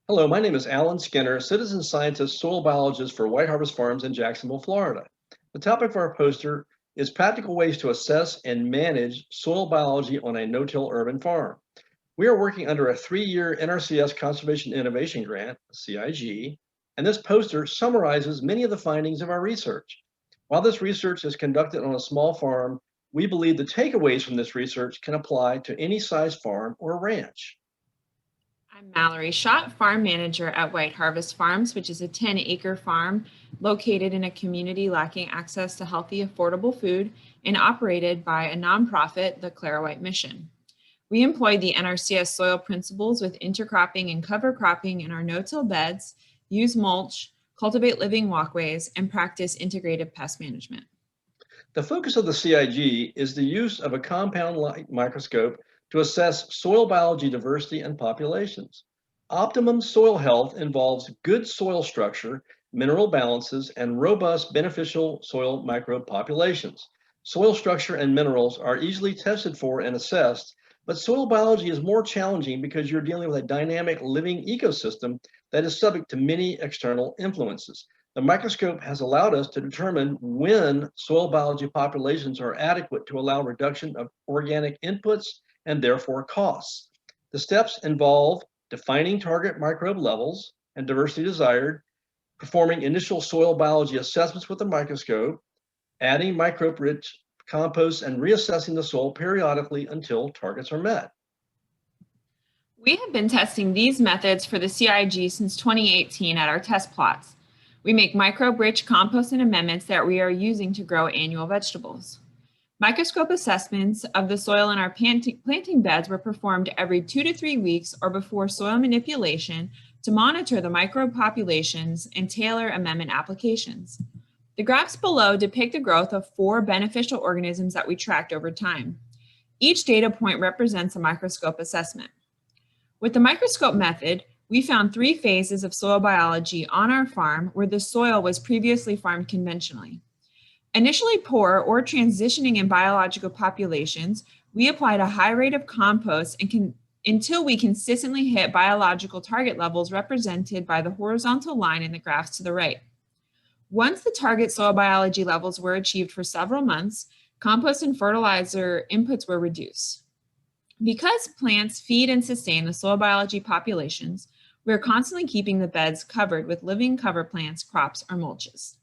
Hello, my name is Alan Skinner, citizen scientist, soil biologist for White Harvest Farms in Jacksonville, Florida. The topic of our poster is practical ways to assess and manage soil biology on a no-till urban farm. We are working under a 3-year NRCS Conservation Innovation Grant, CIG, and this poster summarizes many of the findings of our research. While this research is conducted on a small farm, we believe the takeaways from this research can apply to any size farm or ranch. I'm Mallory Schott, farm manager at White Harvest Farms, which is a 10-acre farm located in a community lacking access to healthy, affordable food and operated by a nonprofit, the Clara White Mission. We employ the NRCS soil principles with intercropping and cover cropping in our no-till beds, use mulch, cultivate living walkways, and practice integrated pest management. The focus of the CIG is the use of a compound light microscope to assess soil biology diversity and populations. Optimum soil health involves good soil structure, mineral balances, and robust beneficial soil microbe populations. Soil structure and minerals are easily tested for and assessed, but soil biology is more challenging because you're dealing with a dynamic living ecosystem that is subject to many external influences. The microscope has allowed us to determine when soil biology populations are adequate to allow reduction of organic inputs and therefore costs. The steps involve defining target microbe levels and diversity desired, performing initial soil biology assessments with the microscope, adding microbe-rich compost, and reassessing the soil periodically until targets are met. We have been testing these methods for the CIG since 2018 at our test plots. We make microbe-rich compost and amendments that we are using to grow annual vegetables. Microscope assessments of the soil in our planting beds were performed every 2 to 3 weeks or before soil manipulation to monitor the microbe populations and tailor amendment applications. The graphs below depict the growth of 4 beneficial organisms that we tracked over time. Each data point represents a microscope assessment. With the microscope method, we found 3 phases of soil biology on our farm where the soil was previously farmed conventionally. Initially poor or transitioning in biological populations, we applied a high rate of compost until we consistently hit biological target levels represented by the horizontal line in the graphs to the right. Once the target soil biology levels were achieved for several months, compost and fertilizer inputs were reduced. Because plants feed and sustain the soil biology populations, we are constantly keeping the beds covered with living cover plants, crops, or mulches.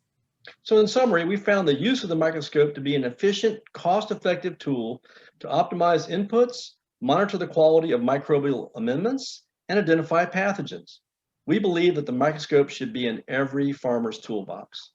So in summary, we found the use of the microscope to be an efficient, cost-effective tool to optimize inputs, monitor the quality of microbial amendments, and identify pathogens. We believe that the microscope should be in every farmer's toolbox.